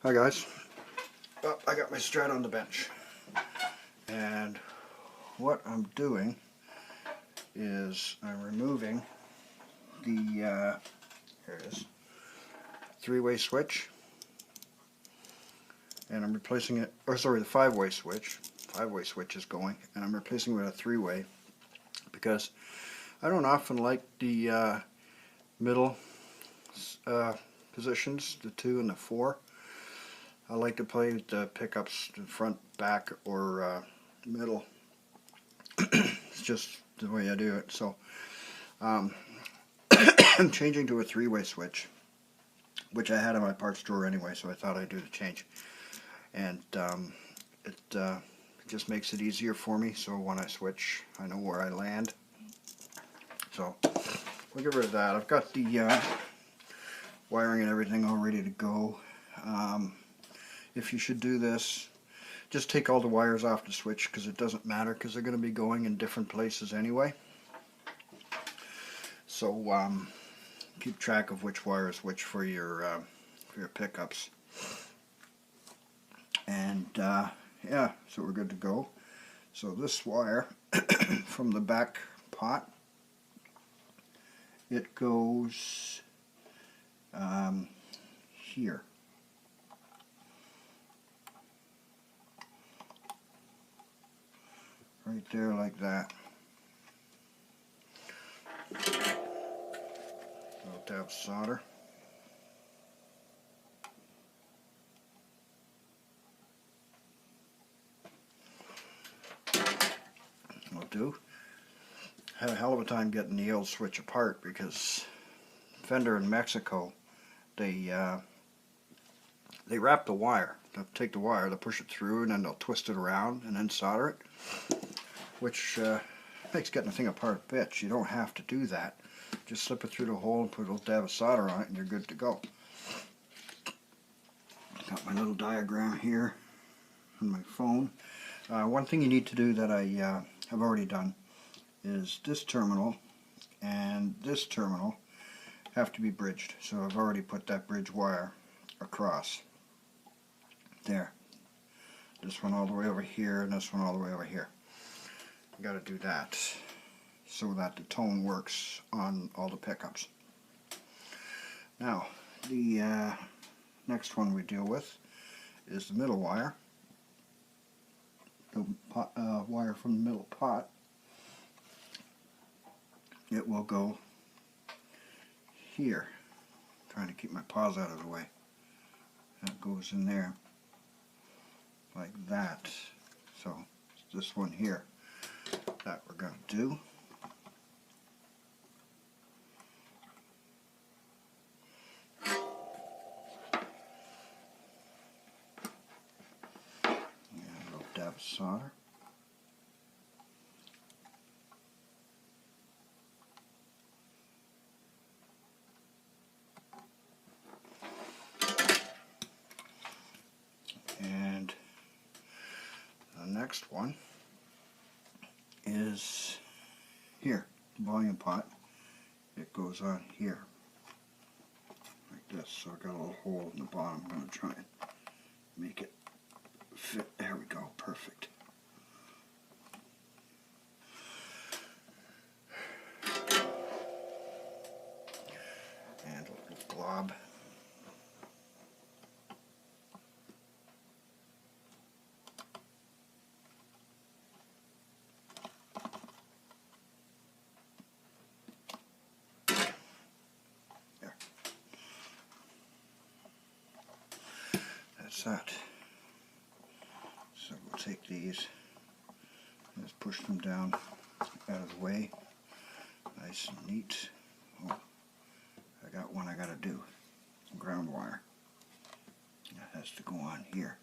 Hi guys. Well, I got my Strat on the bench, and what I'm doing is I'm removing the here it is, three-way switch, and I'm replacing it, or sorry, the five-way switch. Five-way switch is going, and I'm replacing it with a three-way because I don't often like the middle positions, the 2 and the 4. I like to play with the pickups in front, back, or middle. It's just the way I do it. So I'm changing to a three-way switch, which I had in my parts drawer anyway, so I thought I'd do the change. And it just makes it easier for me, so when I switch, I know where I land. So we'll get rid of that. I've got the wiring and everything all ready to go. If you should do this, just take all the wires off the switch, because it doesn't matter, because they're going to be going in different places anyway. So keep track of which wire is which for your pickups. And yeah, so we're good to go. So this wire from the back pot, it goes here. Right there, like that. Little dab of solder. Will do. Had a hell of a time getting the old switch apart because Fender in Mexico, they wrap the wire. They'll take the wire, they'll push it through, and then they'll twist it around and then solder it, which makes getting the thing apart a bitch. You don't have to do that. Just slip it through the hole and put a little dab of solder on it, and you're good to go. Got my little diagram here on my phone. One thing you need to do that I have already done is this terminal and this terminal have to be bridged. So I've already put that bridge wire across. There. This one all the way over here and this one all the way over here. You got to do that so that the tone works on all the pickups. Now, the next one we deal with is the middle wire. The wire from the middle pot. It will go here. I'm trying to keep my paws out of the way. That goes in there like that. So this one here that we're going to do. And a little dab of solder. And the next one is here, the volume pot. It goes on here, like this. So I got a little hole in the bottom. I'm going to try and make it fit. There we go, perfect. And a little glob. That's that. So we'll take these, just push them down out of the way, nice and neat. Oh, I got one I got to do, ground wire. That has to go on here.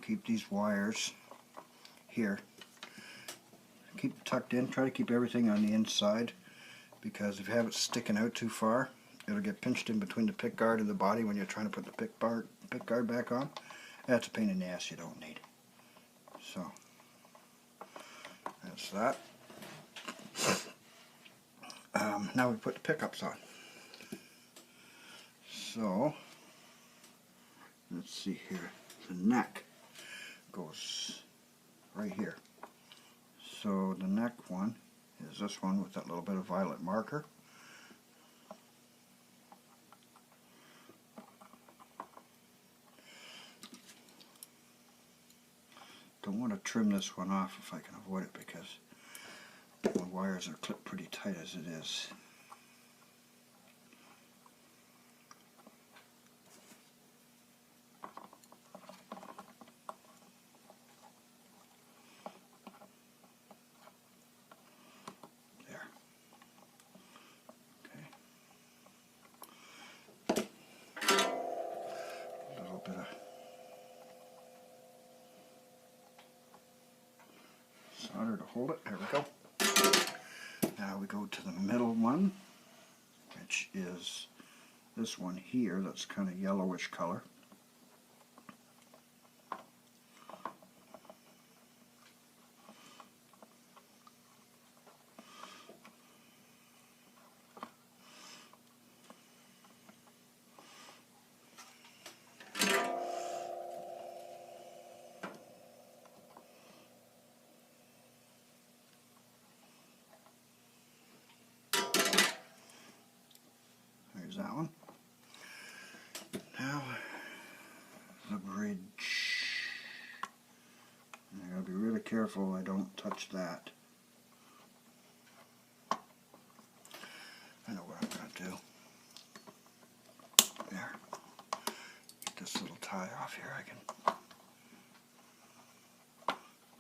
Keep these wires here. Keep it tucked in. Try to keep everything on the inside, because if you have it sticking out too far, it'll get pinched in between the pick guard and the body when you're trying to put the pick guard back on. That's a pain in the ass you don't need. So that's that. Now we put the pickups on. So let's see here. The neck goes right here. So the neck one is this one with that little bit of violet marker. Don't want to trim this one off if I can avoid it, because the wires are clipped pretty tight as it is. There. Okay. A little bit of solder to hold it. There we go. Now we go to the middle one, which is this one here that's kind of yellowish color. There's that one. Now the bridge. I gotta be really careful I don't touch that. I know what I'm gonna do. There. Get this little tie off here. I can a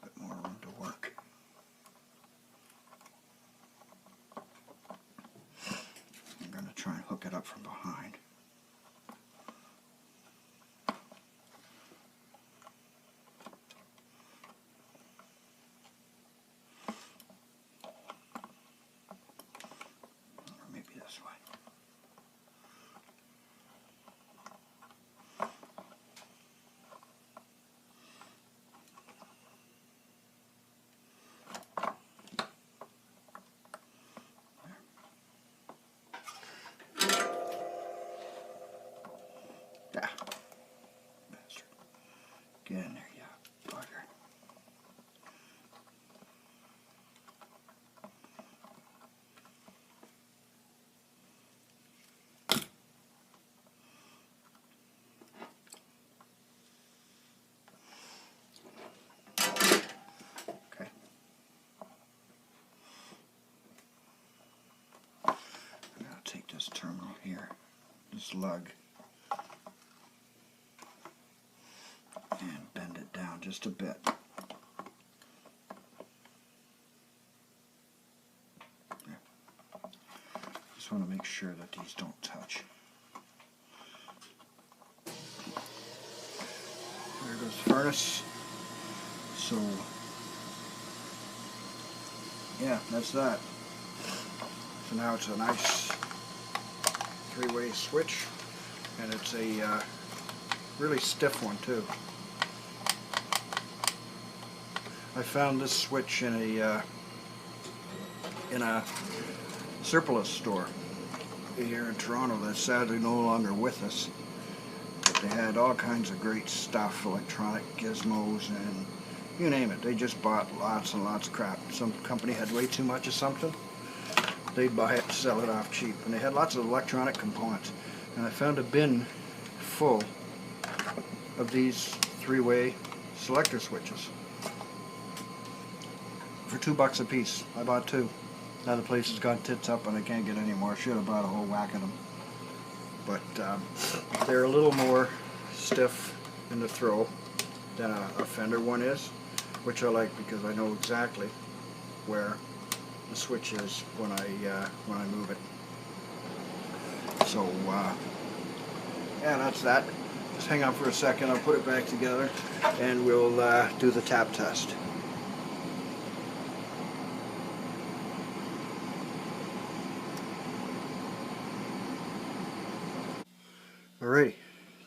bit more room to work. I'm gonna try and hook it up from behind. Yeah. Bastard. Get in there, you bugger. Okay. I'm going to take this terminal here, this lug, and bend it down just a bit. There. Just want to make sure that these don't touch. There goes the furnace. So, yeah, that's that. So now it's a nice three-way switch, and it's a really stiff one too. I found this switch in a surplus store here in Toronto that's sadly no longer with us. But they had all kinds of great stuff, electronic gizmos and you name it. They just bought lots and lots of crap. Some company had way too much of something, they'd buy it, sell it off cheap. And they had lots of electronic components. And I found a bin full of these three-way selector switches for $2 a piece. I bought two. Now the place has gone tits up and I can't get any more. Should have bought a whole whack of them. But they're a little more stiff in the throw than a Fender one is, which I like because I know exactly where the switch is when I move it. So yeah, that's that. Just hang on for a second. I'll put it back together and we'll do the tap test. Alrighty,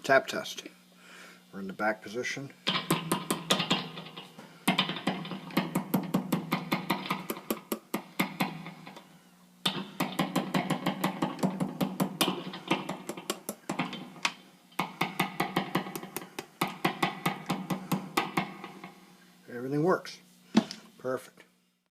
tap test. We're in the back position. Everything works. Perfect.